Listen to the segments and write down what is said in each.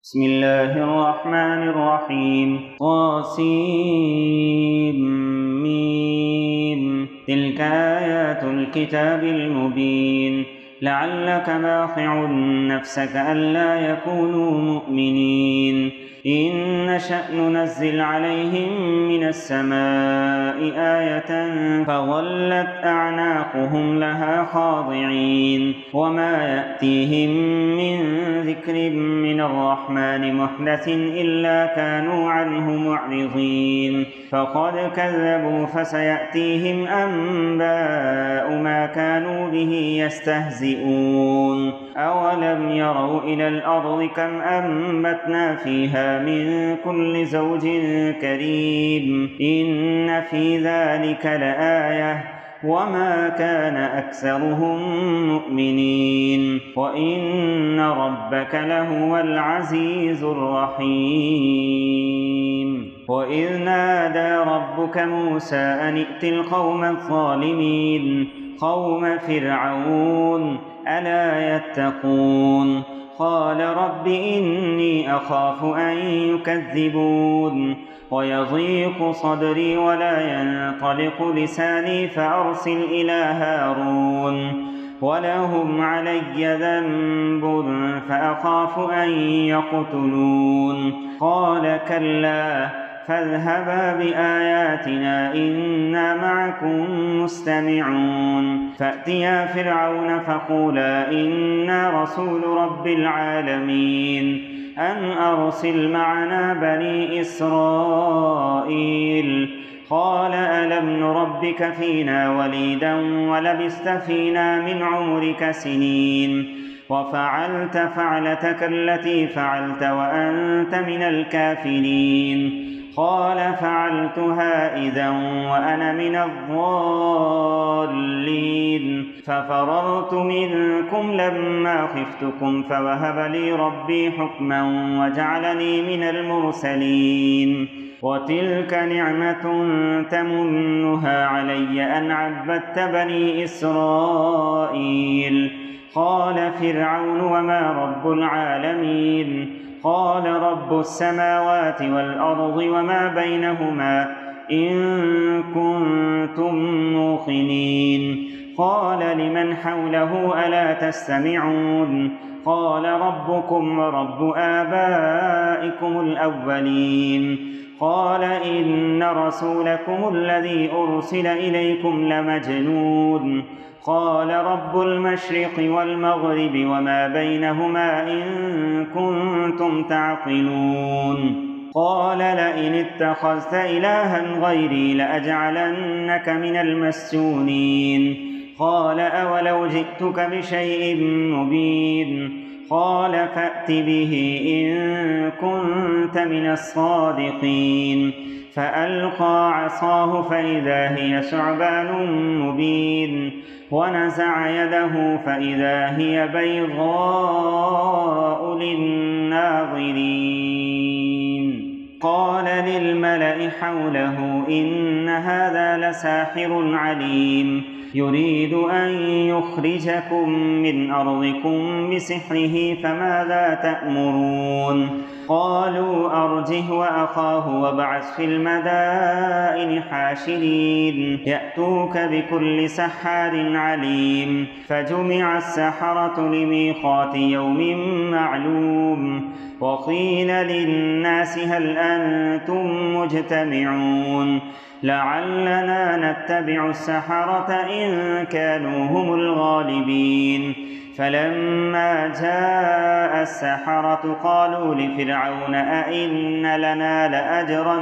بسم الله الرحمن الرحيم طاسيم تلك آيات الكتاب المبين لعلك باخع نفسك ألا يكونوا مؤمنين إن نشأ ننزل عليهم من السماء آية فظلت أعناقهم لها خاضعين وما يأتيهم من ذكر من الرحمن محدث إلا كانوا عنه معرضين فقد كذبوا فسيأتيهم أنباء ما كانوا به يستهزئون أولم يروا إلى الأرض كم أنبتنا فيها من كل زوج كريم إن في ذلك لآية وما كان أكثرهم مؤمنين وإن ربك لهو العزيز الرحيم وإذ نادى ربك موسى أن ائت القوم الظالمين قوم فرعون ألا يتقون قال رب إني أخاف أن يكذبون ويضيق صدري ولا ينطلق لساني فأرسل إلى هارون ولهم علي ذنب فأخاف أن يقتلون قال كلا فاذهبا بآياتنا إنا معكم مستمعون فأتيا فرعون فقولا إنا رسول رب العالمين أن أرسل معنا بني إسرائيل قال ألم نربك فينا وليدا ولبثت فينا من عمرك سنين وفعلت فعلتك التي فعلت وأنت من الكافرين قال فعلتها إذا وأنا من الضالين ففررت منكم لما خفتكم فوهب لي ربي حكما وجعلني من المرسلين وتلك نعمة تمنها علي أن عبدت بني إسرائيل قال فرعون وما رب العالمين قال رب السماوات والأرض وما بينهما إن كنتم موقنين قال لمن حوله ألا تستمعون قال ربكم ورب آبائكم الأولين قال إن رسولكم الذي أرسل إليكم لمجنون قال رب المشرق والمغرب وما بينهما إن كنتم تعقلون قال لئن اتخذت إلها غيري لأجعلنك من المسجونين قال أولو جئتك بشيء مبين قال فأت به إن كنت من الصادقين فألقى عصاه فإذا هي ثعبان مبين ونزع يده فإذا هي بيضاء للناظرين قال للملأ حوله إن هذا لساحر عليم يريد أن يخرجكم من أرضكم بسحره فماذا تأمرون قالوا أرجه وأخاه وابعث في المدائن حاشرين يأتوك بكل سحار عليم فجمع السحرة لميقات يوم معلوم وقيل للناس هل أنتم مجتمعون لعلنا نتبع السحرة إن كانوا هم الغالبين فلما جاء السحرة قالوا لفرعون أئن لنا لأجرا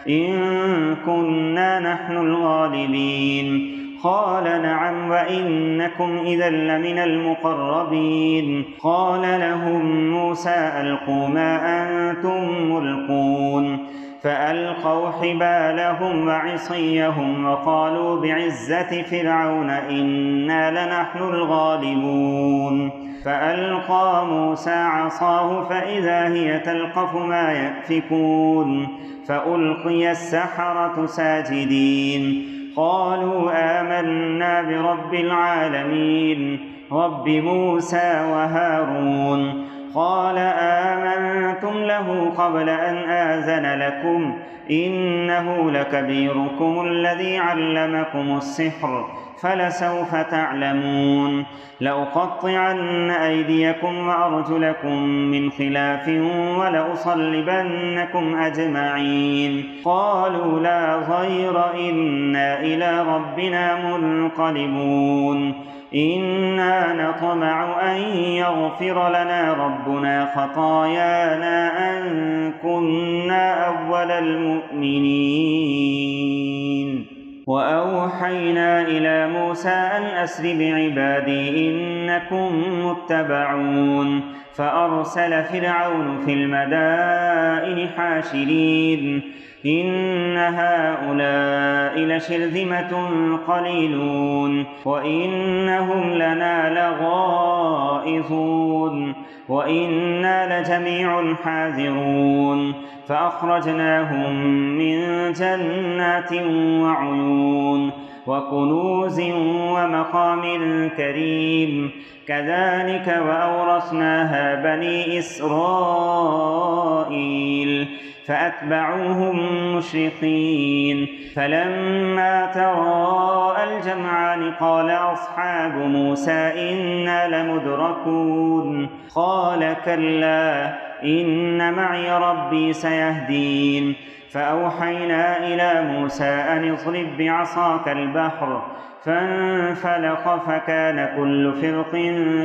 إن كنا نحن الغالبين قال نعم وإنكم إذا لمن المقربين قال لهم موسى ألقوا ما أنتم ملقون فألقوا حبالهم وعصيهم وقالوا بعزة فرعون إنا لنحن الغالبون فألقى موسى عصاه فإذا هي تلقف ما يأفكون فألقي السحرة ساجدين قالوا آمنا برب العالمين رب موسى وهارون استجبتم له قبل أن آذن لكم إنه لكبيركم الذي علمكم السحر فلسوف تعلمون لأقطعن أيديكم وأرجلكم من خلاف ولأصلبنكم أجمعين قالوا لا ضير إنا إلى ربنا منقلبون إنا نطمع أن يغفر لنا ربنا خطايانا أن كنا أول المؤمنين وأوحينا إلى موسى أن أسر بعبادي إنكم متبعون فأرسل فرعون في المدائن حاشرين إن هؤلاء لشرذمة قليلون وإنهم لنا لغائظون وإنا لجميع حاذرون فأخرجناهم من جنات وعيون وكنوز ومقام كريم كذلك وأورثناها بني إسرائيل فأتبعوهم مشرقين فلما تراءى الجمعان قال أصحاب موسى إنا لمدركون قال كلا إن معي ربي سيهدين فأوحينا إلى موسى أن اضرب بعصاك البحر فانفلق فكان كل فرق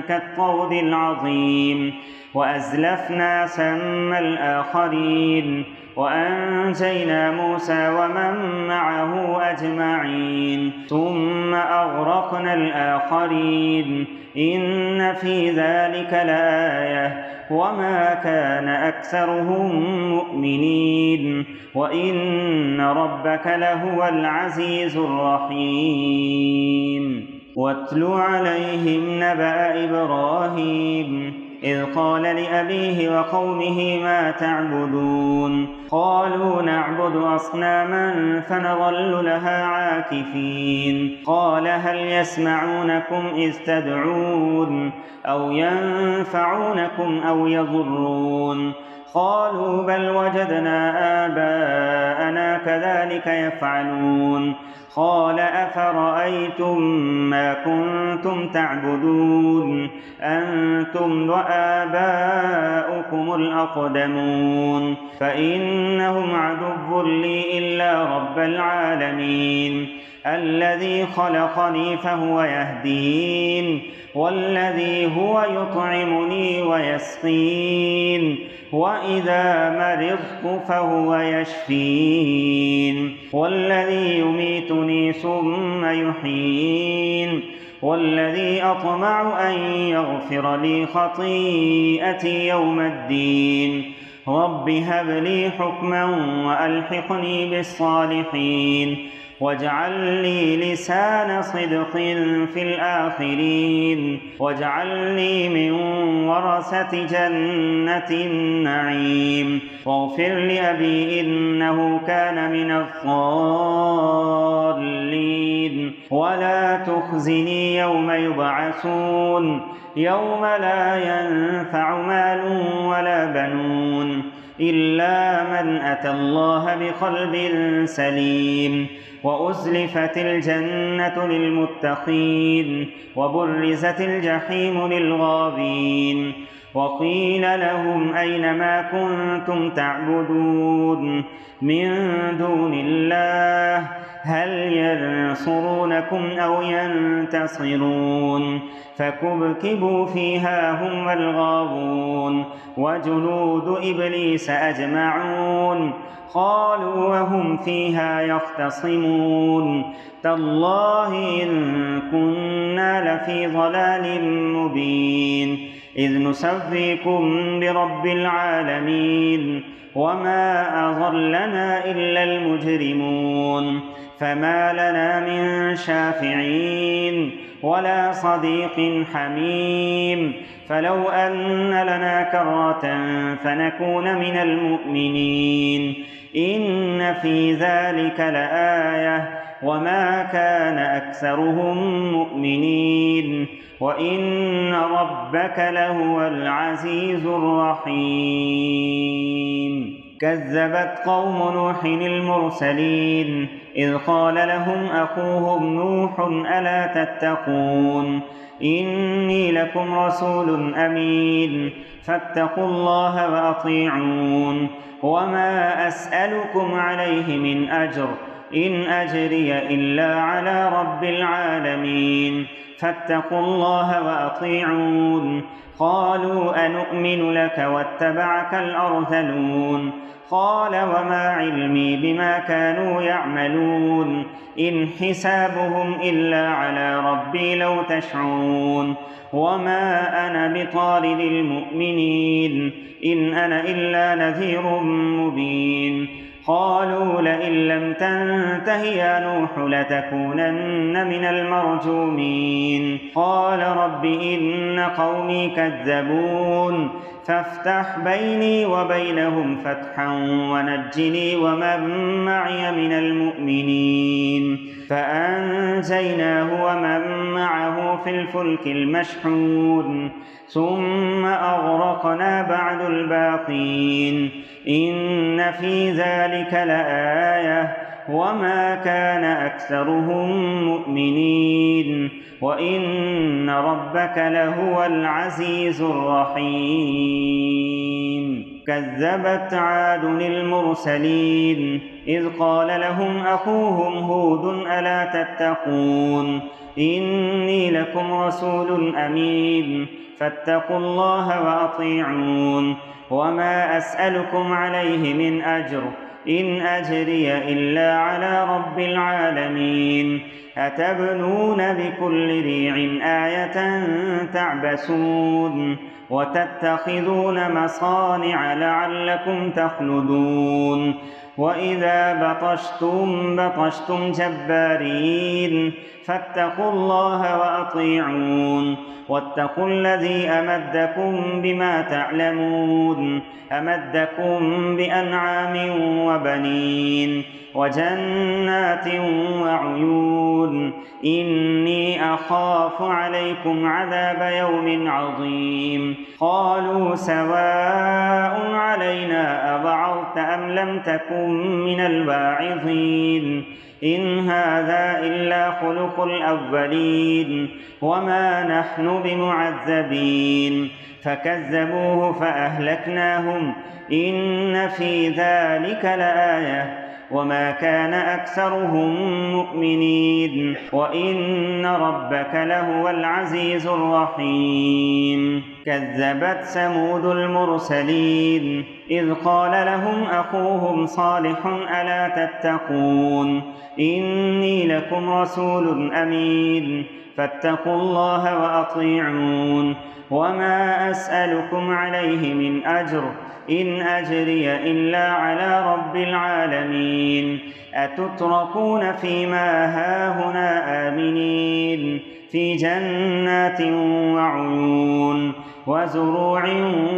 كالطود العظيم وأزلفنا ثم الآخرين وأنجينا موسى ومن معه أجمعين ثم أغرقنا الآخرين إن في ذلك لآية وما كان أكثرهم مؤمنين وإن ربك لهو العزيز الرحيم واتل عليهم نبأ إبراهيم إذ قال لأبيه وقومه ما تعبدون قالوا نعبد أصناما فنظل لها عاكفين قال هل يسمعونكم إذ تدعون أو ينفعونكم أو يضرون قالوا بل وجدنا آباءنا كذلك يفعلون قال أفرأيتم ما كنتم تعبدون أنتم وآباؤكم الأقدمون فإنهم عدو لي إلا رب العالمين الذي خلقني فهو يهدين والذي هو يطعمني ويسقين وإذا مرضت فهو يشفين والذي يميتني ثم يحيين والذي أطمع أن يغفر لي خطيئتي يوم الدين رب هب لي حكما وألحقني بالصالحين واجعل لي لسان صدق في الآخرين واجعلني من ورثة جنة النعيم واغفر لأبي إنه كان من الضالين ولا تخزني يوم يبعثون يوم لا ينفع مال ولا بنون إلا من أتى الله بقلب سليم وأزلفت الجنة للمتقين وبرزت الجحيم للغابين وقيل لهم أين ما كنتم تعبدون من دون الله هل ينصرونكم أو ينتصرون فكبكبوا فيها هم والغاوون وجنود إبليس أجمعون قالوا وهم فيها يختصمون تالله إن كنا لفي ضلال مبين إذ نسويكم برب العالمين وما أضلنا إلا المجرمون فما لنا من شافعين ولا صديق حميم فلو أن لنا كرة فنكون من المؤمنين إن في ذلك لآية وما كان أكثرهم مؤمنين وإن ربك لهو العزيز الرحيم. كذبت قوم نوح المرسلين إذ قال لهم أخوهم نوح ألا تتقون إني لكم رسول أمين فاتقوا الله وأطيعون وما أسألكم عليه من أجر إن أجري إلا على رب العالمين فاتقوا الله وأطيعون. قالوا أنؤمن لك واتبعك الأرذلون قال وما علمي بما كانوا يعملون إن حسابهم إلا على ربي لو تشعرون وما أنا بطارد المؤمنين إن أنا إلا نذير مبين. قالوا لئن لم تنته يا نوح لتكونن من المرجومين قال رب إن قومي كذبون فافتح بيني وبينهم فتحا ونجني ومن معي من المؤمنين. فأنجيناه ومن معه في الفلك المشحون ثم أغرقنا بعد الباقين إن في ذلك لآية وما كان أكثرهم مؤمنين وإن ربك لهو العزيز الرحيم. كذبت عاد المرسلين إذ قال لهم أخوهم هود ألا تتقون إني لكم رسول أمين فاتقوا الله وأطيعون وما أسألكم عليه من أجر إن أجري إلا على رب العالمين. أتبنون بكل ريع آية تعبثون وتتخذون مصانع لعلكم تخلدون وإذا بطشتم بطشتم جبارين فاتقوا الله وأطيعون واتقوا الذي أمدكم بما تعلمون أمدكم بأنعام وبنين وجنات وعيون إني أخاف عليكم عذاب يوم عظيم. قالوا سواء علينا أوعظت أم لم تكن من الواعظين إن هذا إلا خلق الأولين وما نحن بمعذبين. فكذبوه فأهلكناهم إن في ذلك لآية وما كان أكثرهم مؤمنين وإن ربك لهو العزيز الرحيم. كذبت ثمود المرسلين إذ قال لهم أخوهم صالح ألا تتقون إني لكم رسول أمين فاتقوا الله وأطيعون وما أسألكم عليه من أجر إن أجري إلا على رب العالمين. أتتركون فيما هاهنا آمنين في جنات وعيون وزروع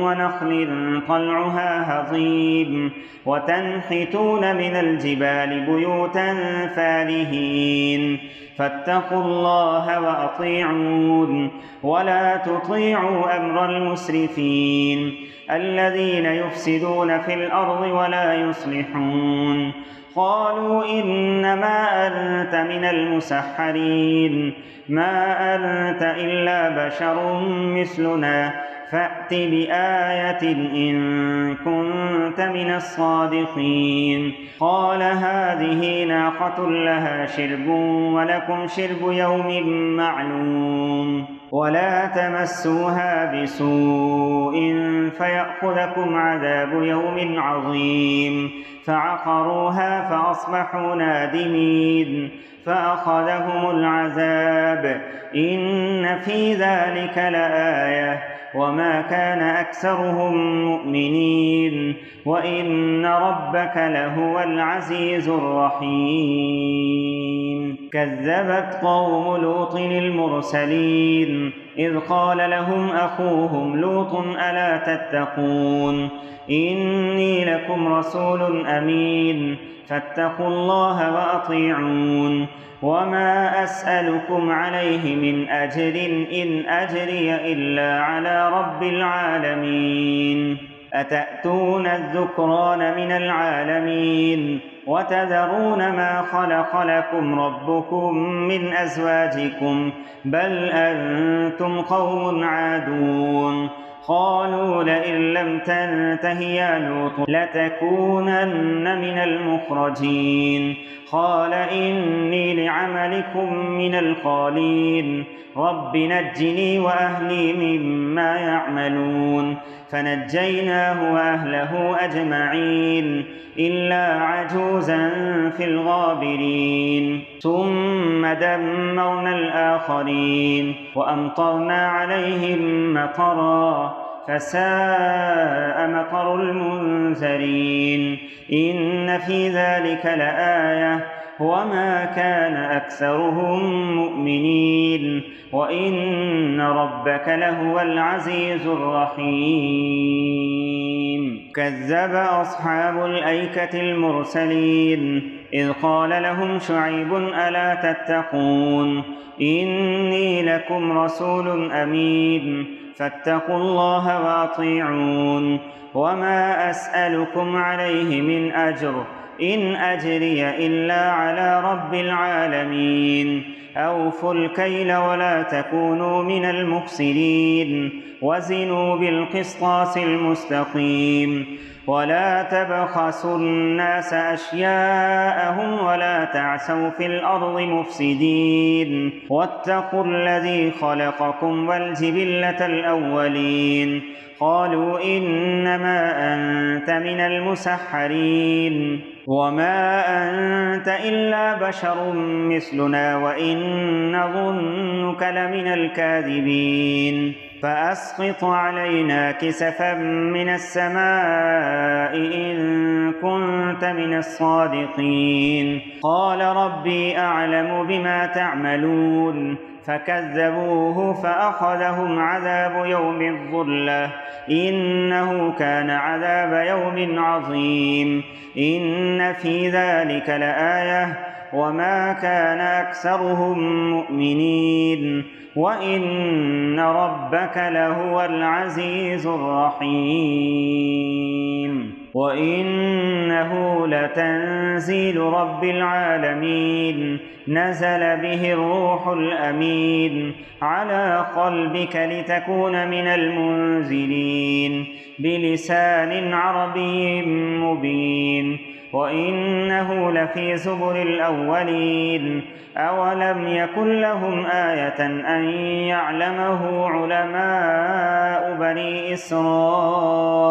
ونخل طلعها هضيم وتنحتون من الجبال بيوتا فارهين فاتقوا الله وأطيعون ولا تطيعوا أمر المسرفين الذين يفسدون في الأرض ولا يصلحون. قالوا إنما أنت من المسحرين ما أنت إلا بشر مثلنا فأت بآية إن كنت من الصادقين. قال هذه ناقة لها شرب ولكم شرب يوم معلوم ولا تمسوها بسوء فيأخذكم عذاب يوم عظيم. فعقروها فأصبحوا نادمين فأخذهم العذاب إن في ذلك لآية وما كان أكثرهم مؤمنين وإن ربك لهو العزيز الرحيم. كذبت قوم لوط المرسلين إذ قال لهم أخوهم لوط ألا تتقون إني لكم رسول أمين فاتقوا الله وأطيعون وما أسألكم عليه من أجر إن أجري إلا على رب العالمين أتأتون الذكران من العالمين وتذرون ما خلق لكم ربكم من أزواجكم بل أنتم قوم عادون قالوا لئن لم تنته يا لوط لتكونن من المخرجين قال إني لعملكم من القالين رب نجني وأهلي مما يعملون فنجيناه وأهله أجمعين إلا عجوزا في الغابرين ثم دمرنا الآخرين وأمطرنا عليهم مطرا فساء مطر المنذرين إن في ذلك لآية وما كان أكثرهم مؤمنين وإن ربك لهو العزيز الرحيم كذب أصحاب الأيكة المرسلين إذ قال لهم شعيب ألا تتقون إني لكم رسول أمين فاتقوا الله وأطيعون وما أسألكم عليه من أجر إن أجري إلا على رب العالمين أوفوا الكيل ولا تكونوا من المفسدين وزنوا بالقسطاس المستقيم ولا تبخسوا الناس أشياءهم ولا تعثوا في الأرض مفسدين واتقوا الذي خلقكم والجبلة الأولين قالوا إنما أنت من المسحرين وما أنت إلا بشر مثلنا وإن نظنك لمن الكاذبين فأسقط علينا كسفا من السماء إن كنت من الصادقين قال ربي أعلم بما تعملون فكذبوه فأخذهم عذاب يوم الظلة إنه كان عذاب يوم عظيم إن في ذلك لآية وما كان أكثرهم مؤمنين وإن ربك لهو العزيز الرحيم وإنه لتنزيل رب العالمين نزل به الروح الأمين على قلبك لتكون من المنزلين بلسان عربي مبين وإنه لفي زبر الأولين أولم يكن لهم آية أن يعلمه علماء بني إسرائيل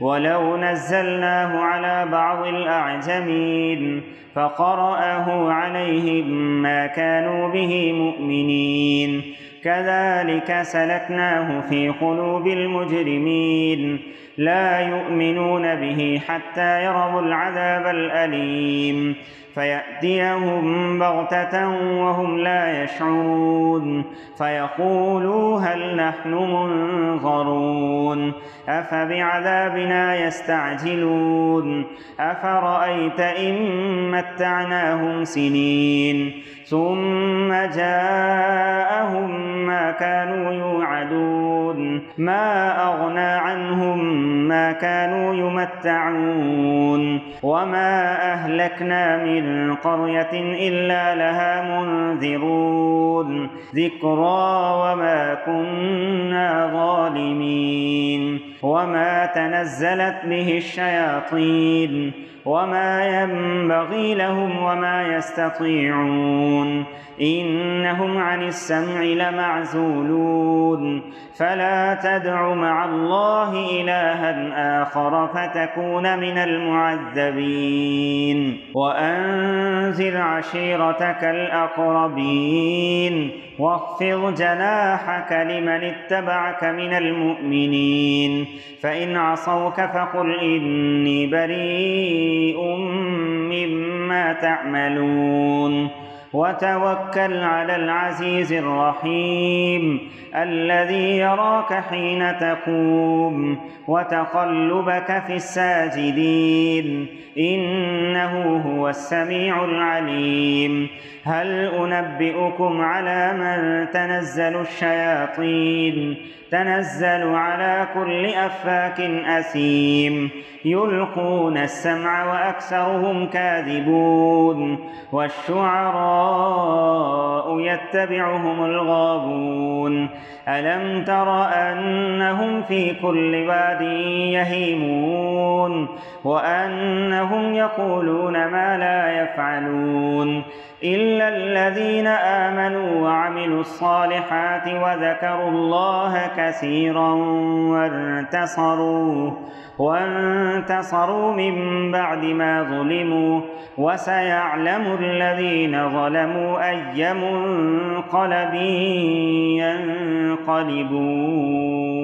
ولو نزلناه على بعض الأعجمين فقرأه عليهم ما كانوا به مؤمنين كذلك سلكناه في قلوب المجرمين لا يؤمنون به حتى يروا العذاب الأليم فيأتيهم بغتة وهم لا يشعرون فيقولوا هل نحن منظرون أفبعذابنا يستعجلون أفرأيت إن متعناهم سنين ثم جاءهم ما كانوا يوعدون ما أغنى عنهم ما كانوا يمتعون وما أهلكنا من قرية إلا لها منذرون ذكرى وما كنا ظالمين وما تنزلت به الشياطين وما ينبغي لهم وما يستطيعون إنهم عن السمع لمعزولون فلا تدع مع الله إلها آخر فتكون من المعذبين وأنذر عشيرتك الأقربين واخفض جناحك لمن اتبعك من المؤمنين فإن عصوك فقل إني بريء مما تعملون وتوكل على العزيز الرحيم الذي يراك حين تقوم وتقلبك في الساجدين إنه هو السميع العليم. هل أنبئكم على من تنزل الشياطين؟ تنزل على كل أفاك أثيم يلقون السمع وأكثرهم كاذبون والشعراء يتبعهم الغاوون. ألم تر أنهم في كل واد يهيمون وأنهم يقولون ما لا يفعلون إلا الذين آمنوا وعملوا الصالحات وذكروا الله كثيرا وانتصروا من بعد ما ظلموا وسيعلم الذين ظلموا أي منقلب ينقلبون.